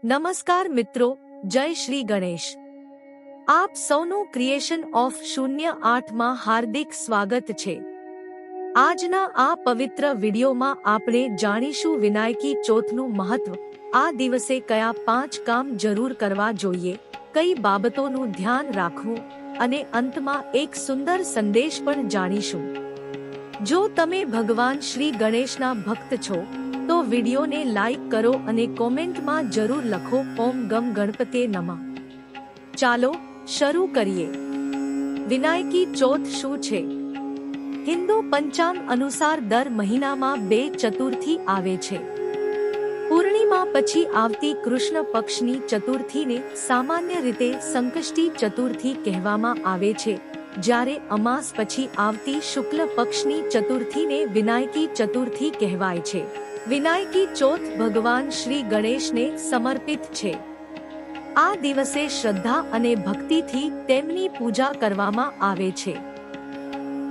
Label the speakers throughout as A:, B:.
A: નમસ્કાર મિત્રો, જય શ્રી ગણેશ। આપ સૌનું ક્રિએશન ઓફ 08માં હાર્દિક સ્વાગત છે। આજના આ પવિત્ર વિડીયોમાં આપણે જાણીશું વિનાયકી ચોથનું મહત્વ, આ દિવસે કયા 5 કામ જરૂર કરવા જોઈએ, કઈ બાબતોનું ધ્યાન રાખવું અને અંતમાં એક સુંદર સંદેશ પણ જાણીશું। જો તમે ભગવાન શ્રી ગણેશના ભક્ત છો તો વિડીયોને લાઈક કરો અને કોમેન્ટમાં જરૂર લખો ઓમ ગમ ગણપતે નમઃ। ચાલો શરૂ કરીએ। વિનાયકી ચોથ શું છે? હિન્દુ પંચાંગ અનુસાર દર મહિનામાં 2 ચતુર્થી આવે છે। પૂર્ણિમા પછી આવતી કૃષ્ણ પક્ષની ચતુર્થીને સામાન્ય રીતે સંકષ્ટી ચતુર્થી કહેવામાં આવે છે, જ્યારે અમાસ પછી આવતી શુક્લ પક્ષની ચતુર્થીને વિનાયકી ચતુર્થી કહેવાય છે। વિનાયકી ચોથ ભગવાન શ્રી ગણેશને સમર્પિત છે। આ દિવસે શ્રદ્ધા અને ભક્તિથી તેમની પૂજા કરવામાં આવે છે।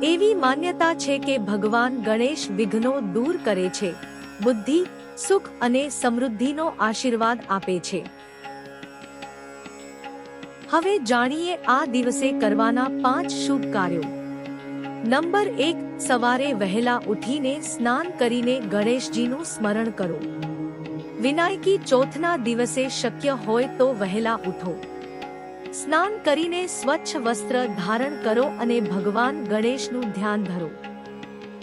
A: એવી માન્યતા છે કે ભગવાન ગણેશ વિઘ્નો દૂર કરે છે, બુદ્ધિ, સુખ અને સમૃદ્ધિનો આશીર્વાદ આપે છે। હવે જાણીએ આ દિવસે કરવાના 5 શુભ કાર્યો। નંબર 1, સવારે વહેલા ઉઠીને સ્નાન કરીને ગણેશજીનું સ્મરણ કરો। વિનાયકી ચોથના દિવસે શક્ય હોય તો વહેલા ઉઠો, સ્નાન કરીને સ્વચ્છ વસ્ત્ર ધારણ કરો અને ભગવાન ગણેશનું ધ્યાન ધરો।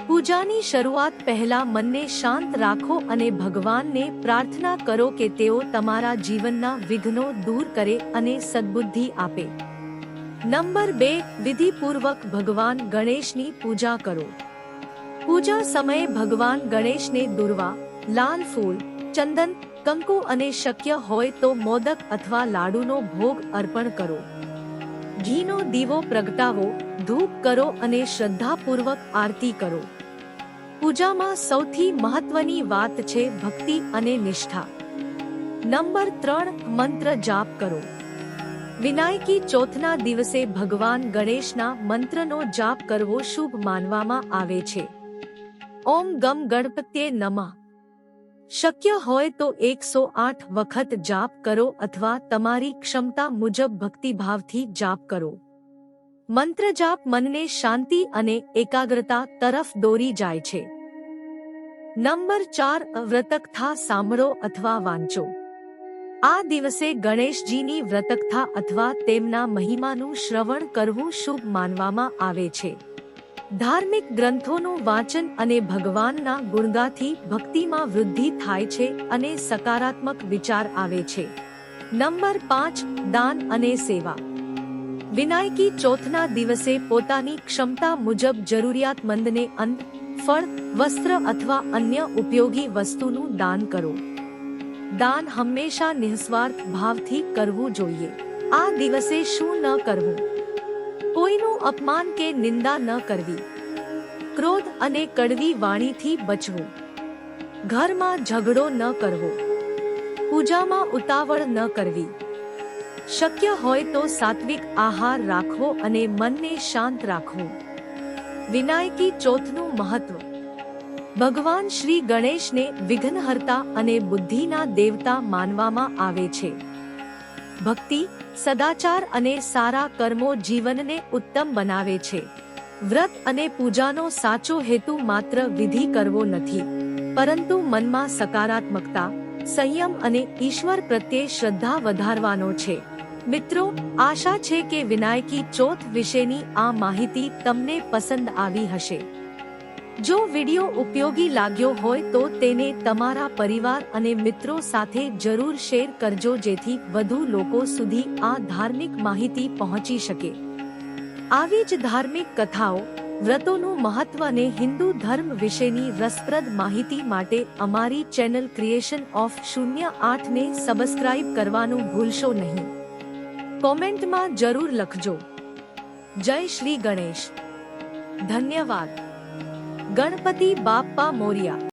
A: પૂજાની શરૂઆત પહેલા મનને શાંત રાખો અને ભગવાનને પ્રાર્થના કરો કે તેઓ તમારા જીવનના વિઘ્નો દૂર કરે અને સદ્બુદ્ધિ આપે। નંબર 2, વિધિપૂર્વક ભગવાન ગણેશની પૂજા કરો। પૂજા સમયે ભગવાન ગણેશને દુર્વા, લાલ ફૂલ, ચંદન, કંકુ અને શક્ય હોય તો મોદક અથવા લાડુનો ભોગ અર્પણ કરો। ઘીનો દીવો પ્રગટાવો, ધૂપ કરો અને શ્રદ્ધાપૂર્વક આરતી કરો। પૂજામાં સૌથી મહત્વની વાત છે ભક્તિ અને નિષ્ઠા। નંબર 3, મંત્ર જાપ કરો। વિનાયકી ચોથના દિવસે ભગવાન ગણેશના મંત્રનો જાપ કરવો શુભ માનવામાં આવે છે। ઓમ ગમ ગણપત્યે નમઃ શક્ય હોય તો 108 વખત જાપ કરો અથવા તમારી ક્ષમતા મુજબ ભક્તિભાવથી જાપ કરો। મંત્ર જાપ મનને શાંતિ અને એકાગ્રતા તરફ દોરી જાય છે। નંબર 4, વ્રતકથા સાંભળો અથવા વાંચો। આ દિવસે ગણેશજીની વ્રતકથા અથવા તેમના મહિમાનું શ્રવણ કરવું શુભ માનવામાં આવે છે। ધાર્મિક ગ્રંથોનું વાંચન અને ભગવાનના ગુણગાથી ભક્તિમાં વૃદ્ધિ થાય છે અને સકારાત્મક વિચાર આવે છે। નંબર 5, દાન અને સેવા। વિનાયકી ચોથના દિવસે પોતાની ક્ષમતા મુજબ જરૂરિયાતમંદને અન્ન, ફળ, વસ્ત્ર અથવા અન્ય ઉપયોગી વસ્તુનું દાન કરો। દાન હંમેશા નિસ્વાર્થ ભાવથી કરવું જોઈએ। આ દિવસે શું ન કરવું? કોઈનું અપમાન કે નિંદા ન કરવી, ક્રોધ અને કડવી વાણીથી બચવું, ઘરમાં ઝઘડો ન કરવો, પૂજામાં ઉતાવળ ન કરવી, શક્ય હોય તો સાત્વિક આહાર રાખવો અને મનને શાંત રાખવું। વિનાયકી ચોથનું મહત્વ। ભગવાન શ્રી ગણેશને વિઘ્નહર્તા અને બુદ્ધિના દેવતા માનવામાં આવે છે। ભક્તિ, સદાચાર અને સારા કર્મો જીવનને ઉત્તમ બનાવે છે। વ્રત અને પૂજાનો સાચો હેતુ માત્ર વિધિ કરવો નથી, પરંતુ મનમાં સકારાત્મકતા, સંયમ અને ઈશ્વર પ્રત્યે શ્રદ્ધા વધારવાનો છે। મિત્રો, આશા છે કે વિનાયકી ચોથ વિશેની આ માહિતી તમને પસંદ આવી હશે। જો વિડિયો ઉપયોગી લાગ્યો હોય તો તેને તમારા પરિવાર અને મિત્રો સાથે જરૂર શેર કરજો જેથી વધુ લોકો સુધી આ ધાર્મિક માહિતી પહોંચી શકે। આવી જ ધાર્મિક કથાઓ, વ્રતોનું મહત્વ અને હિન્દુ ધર્મ વિશેની રસપ્રદ માહિતી માટે અમારી ચેનલ ક્રિએશન ઓફ 08ને સબસ્ક્રાઇબ કરવાનું ભૂલશો નહીં। કોમેન્ટમાં જરૂર લખજો। જય શ્રી ગણેશ। ધન્યવાદ। ગણપતિ બાપ્પા મોર્યા।